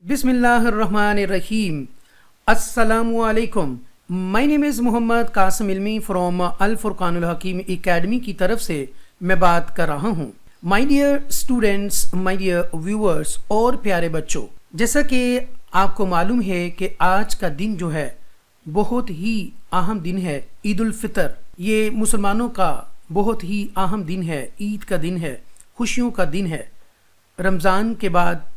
Bismillahirrahmanirrahim. Assalamu alaikum. My name is Muhammad Qasim Ilmi from Al Furqanul Hakim Academy की तरफ से मैं बात कर रहा हूँ. My dear students, my dear viewers और प्यारे बच्चों, जैसा कि आपको मालूम है कि आज का दिन जो है बहुत ही अहम दिन है, ईद उल फितर. ये मुसलमानों का बहुत ही अहम दिन है, ईद का दिन है, खुशियों का दिन है. रमज़ान के बाद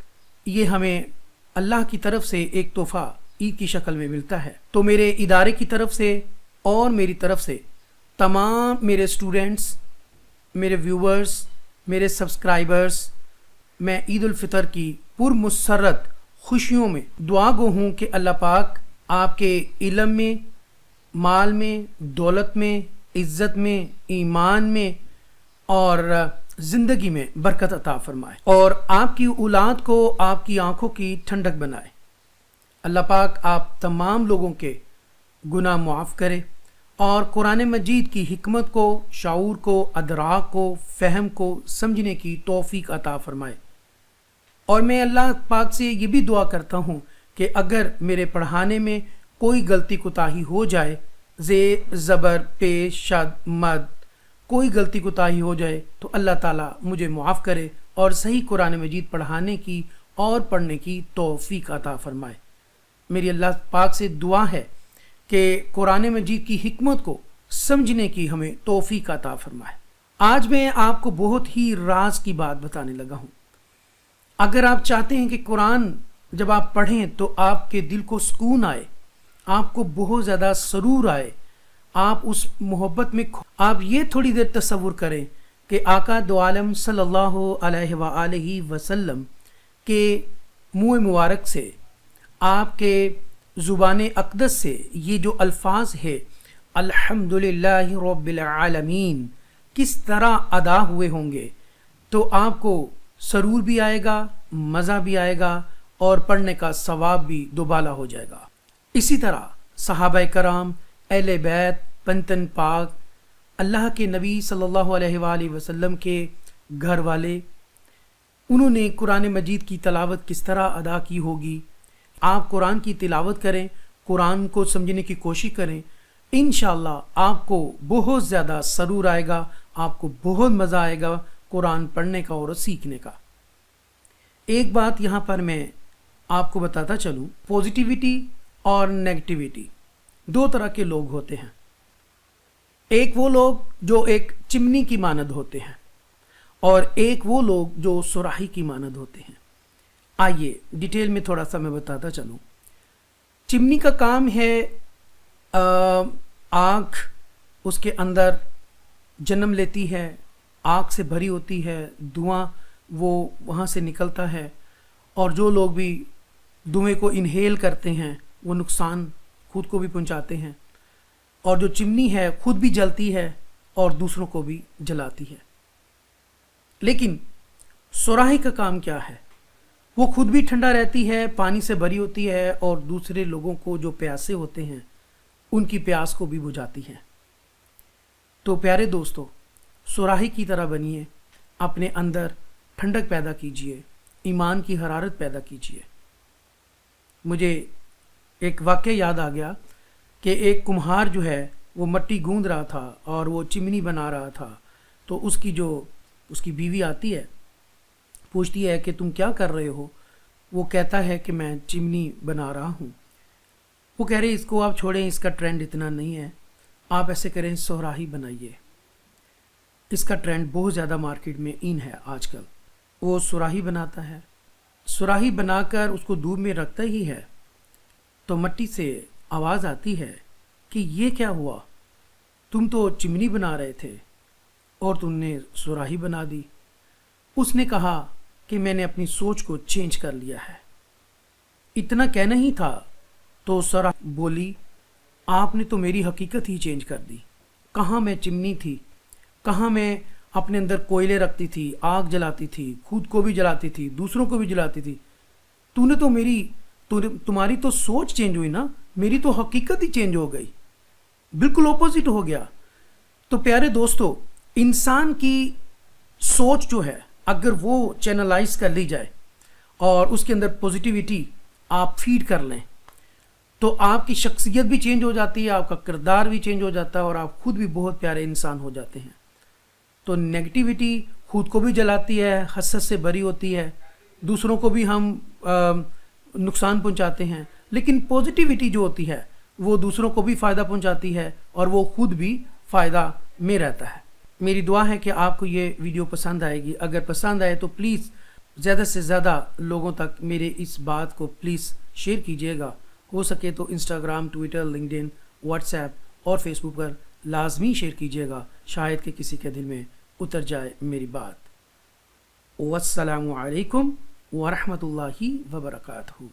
ये हमें अल्लाह की तरफ से एक तोहफ़ा ईद की शक्ल में मिलता है. तो मेरे इदारे की तरफ से और मेरी तरफ से तमाम मेरे स्टूडेंट्स, मेरे व्यूवर्स, मेरे सब्सक्राइबर्स, मैं ईद उल फितर की पुरमसरत खुशियों में दुआ गो हूँ कि अल्लाह पाक आपके इल्म में, माल में, दौलत में, इज़्ज़त में, ईमान में और ज़िंदगी में बरकत अता फरमाए और आपकी औलाद को आपकी आंखों की ठंडक बनाए. अल्लाह पाक आप तमाम लोगों के गुनाह मुआफ़ करे और कुरान मजीद की हिकमत को, शाऊर को, अदराक को, फ़हम को समझने की तौफ़ीक अता फरमाए. और मैं अल्लाह पाक से ये भी दुआ करता हूँ कि अगर मेरे पढ़ाने में कोई गलती कोताही हो जाए, ज़े, ज़बर, पेश, शद, मद, कोई गलती कोताही हो जाए तो अल्लाह ताला मुझे मुआफ़ करे और सही कुरान मजीद पढ़ाने की और पढ़ने की तौफ़ीक अता फ़रमाए. मेरी अल्लाह पाक से दुआ है कि कुरान मजीद की हिकमत को समझने की हमें तौफ़ीक अता फ़रमाए. आज मैं आपको बहुत ही राज की बात बताने लगा हूँ. अगर आप चाहते हैं कि कुरान जब आप पढ़ें तो आपके दिल को सुकून आए, आपको बहुत ज़्यादा सरूर आए, आप उस मोहब्बत में आप ये थोड़ी देर तसव्वुर करें कि आका दो आलम सल्लल्लाहु अलैहि वसल्लम के मुँह मुबारक से, आपके ज़ुबान अक़दस से ये जो अल्फाज है अल्हम्दुलिल्लाहि रब्बिल आलमीन किस तरह अदा हुए होंगे तो आपको सरूर भी आएगा, मज़ा भी आएगा और पढ़ने का सवाब भी दोबाला हो जाएगा. इसी तरह सहाबा कराम, अहले बैत, पंतन पाक, अल्लाह के नबी सल्लल्लाहु अलैहि वसल्लम के घर वाले, उन्होंने कुरान मजीद की तिलावत किस तरह अदा की होगी. आप कुरान की तिलावत करें, कुरान को समझने की कोशिश करें, इंशाअल्लाह आपको बहुत ज़्यादा सरूर आएगा, आपको बहुत मज़ा आएगा कुरान पढ़ने का और सीखने का. एक बात यहाँ पर मैं आपको बताता चलूँ, पॉजिटिविटी और नेगेटिविटी दो तरह के लोग होते हैं. एक वो लोग जो एक चिमनी की मानद होते हैं और एक वो लोग जो सुराही की मानद होते हैं. आइए डिटेल में थोड़ा सा मैं बताता चलूँ. चिमनी का काम है आग उसके अंदर जन्म लेती है, आग से भरी होती है, धुआं वो वहाँ से निकलता है और जो लोग भी धुएं को इनहेल करते हैं वो नुकसान खुद को भी पहुंचाते हैं और जो चिमनी है खुद भी जलती है और दूसरों को भी जलाती है. लेकिन सुराही का काम क्या है? वो खुद भी ठंडा रहती है, पानी से भरी होती है और दूसरे लोगों को जो प्यासे होते हैं उनकी प्यास को भी बुझाती है. तो प्यारे दोस्तों, सुराही की तरह बनिए, अपने अंदर ठंडक पैदा कीजिए, ईमान की हरारत पैदा कीजिए. मुझे एक वाक़या याद आ गया कि एक कुम्हार जो है वो मिट्टी गूंद रहा था और वो चिमनी बना रहा था. तो उसकी बीवी आती है, पूछती है कि तुम क्या कर रहे हो? वो कहता है कि मैं चिमनी बना रहा हूँ. वो कह रहे इसको आप छोड़ें, इसका ट्रेंड इतना नहीं है, आप ऐसे करें सुराही बनाइए, इसका ट्रेंड बहुत ज़्यादा मार्केट में इन है आजकल. वो सुराही बनाता है, सुराही बनाकर उसको दूर में रखता ही है तो मिट्टी से आवाज़ आती है कि ये क्या हुआ, तुम तो चिमनी बना रहे थे और तुमने सुराही बना दी. उसने कहा कि मैंने अपनी सोच को चेंज कर लिया है. इतना कहना ही था तो सुराही बोली, आपने तो मेरी हकीकत ही चेंज कर दी. कहाँ मैं चिमनी थी, कहाँ मैं अपने अंदर कोयले रखती थी, आग जलाती थी, खुद को भी जलाती थी, दूसरों को भी जलाती थी. तूने तो तुम्हारी तो सोच चेंज हुई ना, मेरी तो हकीकत ही चेंज हो गई, बिल्कुल ऑपोजिट हो गया. तो प्यारे दोस्तों, इंसान की सोच जो है अगर वो चैनलाइज कर ली जाए और उसके अंदर पॉजिटिविटी آپ فیڈ کر لیں تو آپ کی شخصیت بھی چینج ہو جاتی ہے, آپ کا کردار بھی چینج ہو جاتا ہے, اور آپ خود بھی بہت پیارے انسان ہو جاتے ہیں. تو نیگیٹیوٹی خود کو بھی جلاتی ہے, حسد سے بری ہوتی ہے, دوسروں کو بھی ہم نقصان پہنچاتے ہیں, لیکن پازیٹیوٹی جو ہوتی ہے وہ دوسروں کو بھی فائدہ پہنچاتی ہے اور وہ خود بھی فائدہ میں رہتا ہے. میری دعا ہے کہ آپ کو یہ ویڈیو پسند آئے گی. اگر پسند آئے تو پلیز زیادہ سے زیادہ لوگوں تک میرے اس بات کو پلیز شیئر کیجیے گا. ہو سکے تو انسٹاگرام, ٹویٹر, لنکڈ ان, واٹس ایپ اور فیس بک پر لازمی شیئر کیجیے گا, شاید کہ کسی کے دل میں اتر جائے میری بات. والسلام علیکم ورحمۃ اللہ وبرکاتہ.